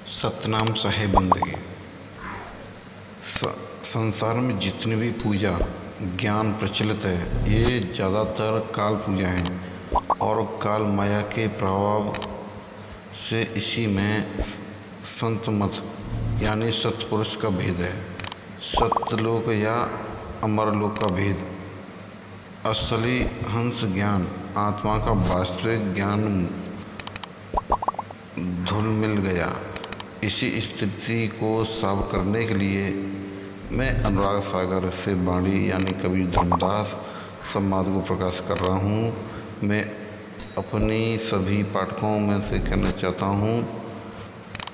सतनाम साहेब बंदगी। संसार में जितनी भी पूजा ज्ञान प्रचलित है ये ज़्यादातर काल पूजा है और काल माया के प्रभाव से इसी में संत मत यानी सतपुरुष का भेद है। सत्यलोक या अमरलोक का भेद। असली हंस ज्ञान आत्मा का वास्तविक ज्ञान धुल मिल गया। इसी स्थिति को साफ करने के लिए मैं अनुराग सागर से वाणी यानी कबीर धर्मदास संवाद को प्रकाश कर रहा हूँ। मैं अपनी सभी पाठकों में से कहना चाहता हूँ,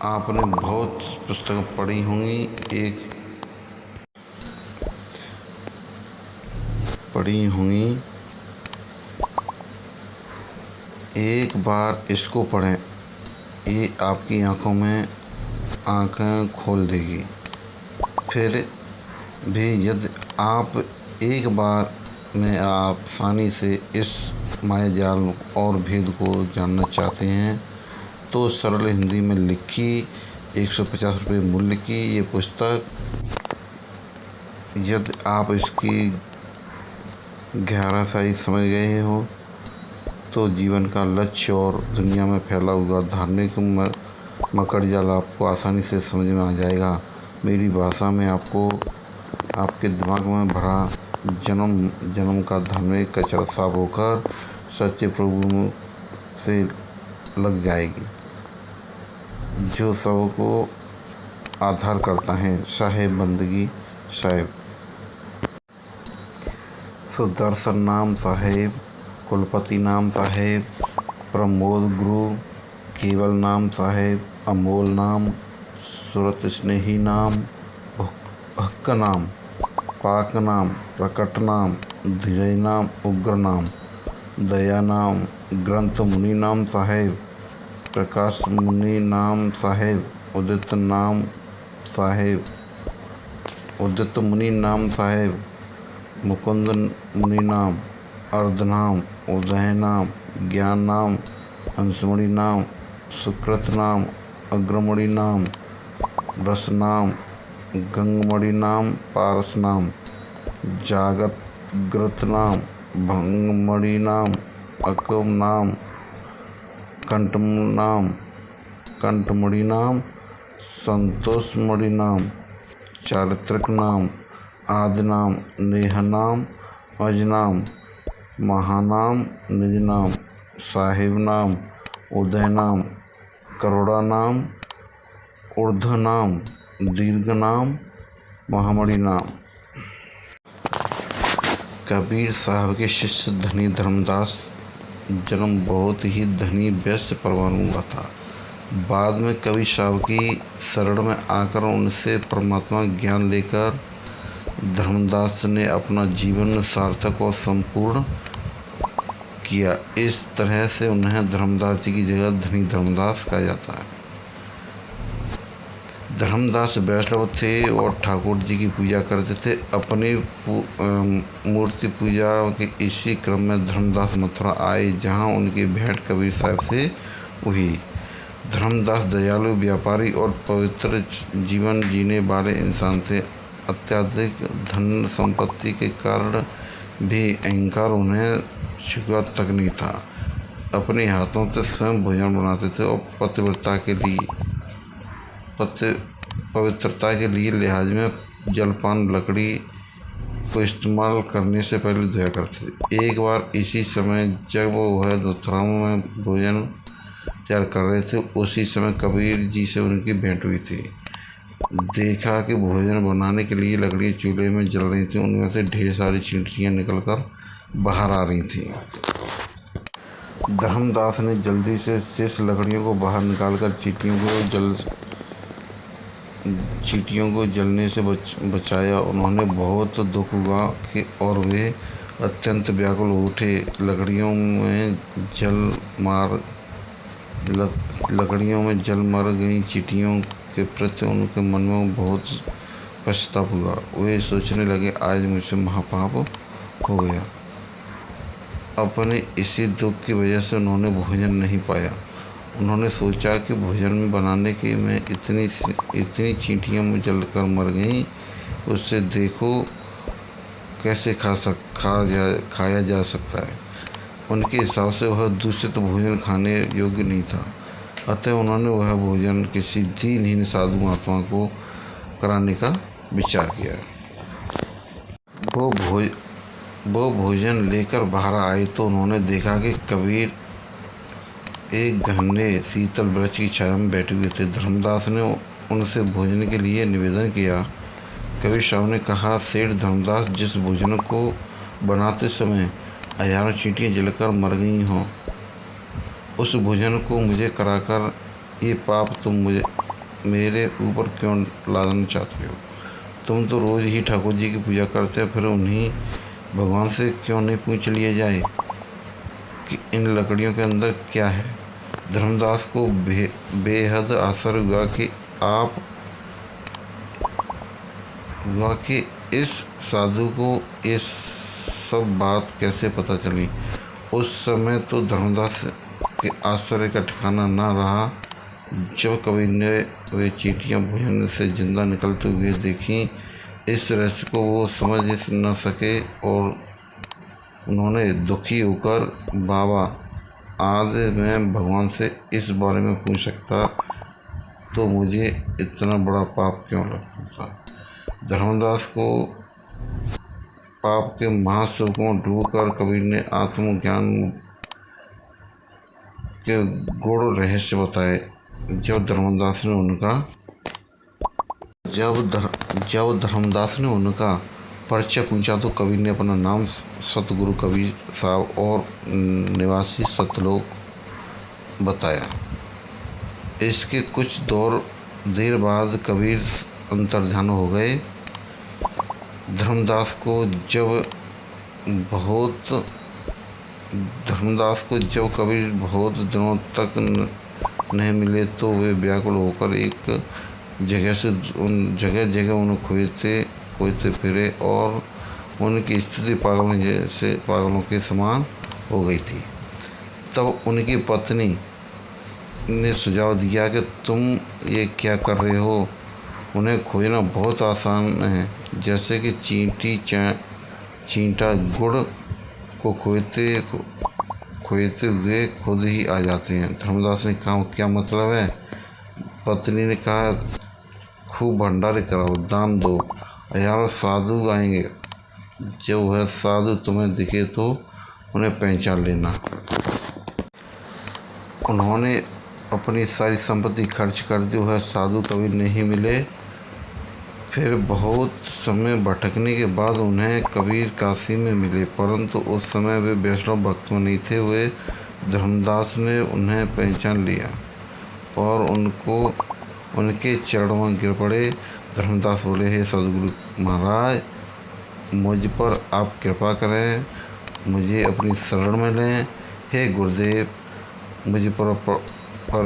आपने बहुत पुस्तक पढ़ी होंगी, एक बार इसको पढ़ें, ये आपकी आँखों में आँखें खोल देगी। फिर भी यदि आप एक बार में आसानी से इस मायाजाल और भेद को जानना चाहते हैं तो सरल हिंदी में लिखी 150 रुपये मूल्य की ये पुस्तक, यदि आप इसकी गहराई समझ गए हो तो जीवन का लक्ष्य और दुनिया में फैला हुआ धार्मिक मकड़ जाल आपको आसानी से समझ में आ जाएगा। मेरी भाषा में आपको आपके दिमाग में भरा जन्म जन्म का धार्मिक कचरा साफ होकर सच्चे प्रभु से लग जाएगी, जो सबको आधार करता है। साहेब बंदगी साहेब। सुदर्शन नाम साहेब, कुलपति नाम साहेब, प्रमोद गुरु, केवल नाम साहेब, अमोल नाम, सुरत स्नेही नाम, हक नाम, पाक नाम, प्रकट नाम, धीरज नाम, उग्र नाम, दया नाम, ग्रंथ मुनि नाम साहेब, प्रकाश मुनि नाम साहेब, उदित मुनि नाम साहेब, मुकुंद मुनि नाम, अर्ध नाम, उदय नाम, ज्ञान नाम, हंसमणि नाम, सुकृत नाम, अग्रमणि नाम, रस नाम, गंगमणि नाम, पारस नाम, जागृत नाम, भंगमणि नाम, अकम नाम, कंठमणि नाम, संतोषमणि नाम, चारित्रिक नाम, आदि नाम, नेह नाम, अज नाम, महानाम, निज नाम, साहिब नाम, उदय नाम, करुणा नाम, ऊर्ध नाम, दीर्घ नाम, महामणि नाम। कबीर साहब के शिष्य धनी धर्मदास जन्म बहुत ही धनी व्यस्त परिवार में हुआ था। बाद में कबीर साहब की शरण में आकर उनसे परमात्मा ज्ञान लेकर धर्मदास ने अपना जीवन सार्थक और संपूर्ण किया। इस तरह से उन्हें धर्मदास जी की जगह धनी धर्मदास कहा जाता है। धर्मदास वैष्णव थे और ठाकुर जी की पूजा करते थे। अपनी मूर्ति पूजा के इसी क्रम में धर्मदास मथुरा आए, जहां उनकी भेंट कबीर साहब से हुई। धर्मदास दयालु व्यापारी और पवित्र जीवन जीने वाले इंसान थे। अत्यधिक धन संपत्ति के कारण भी अहंकार उन्हें छुआ तक नहीं था। अपने हाथों से स्वयं भोजन बनाते थे और पवित्रता के लिए लिहाज में जलपान लकड़ी को इस्तेमाल करने से पहले धोया करते थे। एक बार इसी समय जब वह मथुरा में भोजन तैयार कर रहे थे, उसी समय कबीर जी से उनकी भेंट हुई थी। देखा कि भोजन बनाने के लिए लकड़ियाँ चूल्हे में जल रही थीं, उनमें से ढेर सारी चींटियाँ निकलकर बाहर आ रही थीं। धर्मदास ने जल्दी से शेष लकड़ियों को बाहर निकालकर चींटियों को जलने से बचाया। उन्होंने बहुत दुख हुआ और वे अत्यंत व्याकुल उठे। लकड़ियों में जल मर गई चींटियों के प्रति उनके मन में बहुत पश्चाताप हुआ। वे सोचने लगे, आज मुझसे महापाप हो गया। अपने इसी दुख की वजह से उन्होंने भोजन नहीं पाया उन्होंने सोचा कि भोजन बनाने के में इतनी चींटियाँ जलकर मर गईं, उससे देखो कैसे खाया जा सकता है। उनके हिसाब से वह दूषित भोजन खाने योग्य नहीं था, अतः उन्होंने वह भोजन किसी दीनहीन साधु महात्मा को कराने का विचार किया। वो भोजन लेकर बाहर आए तो उन्होंने देखा कि कबीर एक घने शीतल वृक्ष की छाया में बैठे हुए थे। धर्मदास ने उनसे भोजन के लिए निवेदन किया। कबीर साहब ने कहा, सेठ धर्मदास, जिस भोजन को बनाते समय हजारों चींटियाँ जलकर मर गई हों, उस भोजन को मुझे कराकर ये पाप तुम मेरे ऊपर क्यों लादना चाहते हो? तुम तो रोज़ ही ठाकुर जी की पूजा करते हो, फिर उन्हीं भगवान से क्यों नहीं पूछ लिया जाए कि इन लकड़ियों के अंदर क्या है? धर्मदास को बेहद आश्चर्य हुआ कि इस साधु को ये सब बात कैसे पता चली। उस समय तो धर्मदास के आश्चर्य का ठिकाना न रहा जब कबीर ने वे चींटियाँ भोजन से जिंदा निकलते हुए देखी। इस रहस्य को वो समझ न सके और उन्होंने दुखी होकर, बाबा, आज मैं भगवान से इस बारे में पूछ सकता तो मुझे इतना बड़ा पाप क्यों लगता। धर्मदास को पाप के महासुख में डूबकर कबीर ने आत्मज्ञान के गूढ़ रहस्य बताए। जब धर्मदास ने उनका परिचय पूछा तो कबीर ने अपना नाम सतगुरु कबीर साहब और निवासी सतलोक बताया। इसके कुछ देर बाद कबीर अंतर्ध्यान हो गए। धर्मदास को जब कबीर बहुत दिनों तक नहीं मिले तो वे व्याकुल होकर एक जगह उन्हें खोजते फिरे और उनकी स्थिति पागलों के समान हो गई थी। तब उनकी पत्नी ने सुझाव दिया कि तुम ये क्या कर रहे हो? उन्हें खोजना बहुत आसान है, जैसे कि चींटा गुड़ को खोजते हुए खुद ही आ जाते हैं। धर्मदास ने कहा, क्या मतलब है? पत्नी ने कहा, खूब भंडारे कराओ, दान दो, हजारों साधु आएंगे। जब वह साधु तुम्हें दिखे तो उन्हें पहचान लेना। उन्होंने अपनी सारी संपत्ति खर्च कर दी। वह साधु कभी नहीं मिले। फिर बहुत समय भटकने के बाद उन्हें कबीर काशी में मिले, परंतु उस समय वे वैष्णव भक्त में नहीं थे। वे धर्मदास ने उन्हें पहचान लिया और उनके चरणों में गिर पड़े। धर्मदास बोले, हे सदगुरु महाराज, मुझ पर आप कृपा करें, मुझे अपनी शरण में लें। हे गुरुदेव, मुझ पर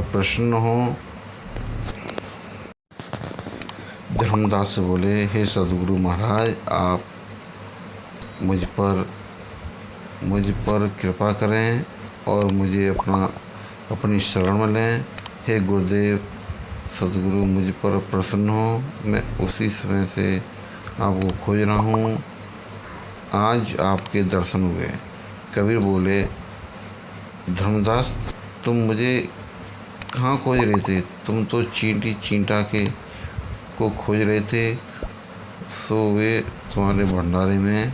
प्रसन्न हो। धर्मदास से बोले, हे सदगुरु महाराज, आप मुझ पर कृपा करें और मुझे अपनी शरण में लें। हे गुरुदेव, सदगुरु, मुझ पर प्रसन्न हो। मैं उसी समय से आपको खोज रहा हूँ। आज आपके दर्शन हुए। कबीर बोले, धर्मदास, तुम मुझे कहाँ खोज रहे थे? तुम तो चींटा को खोज रहे थे, सो वे तुम्हारे भंडारे में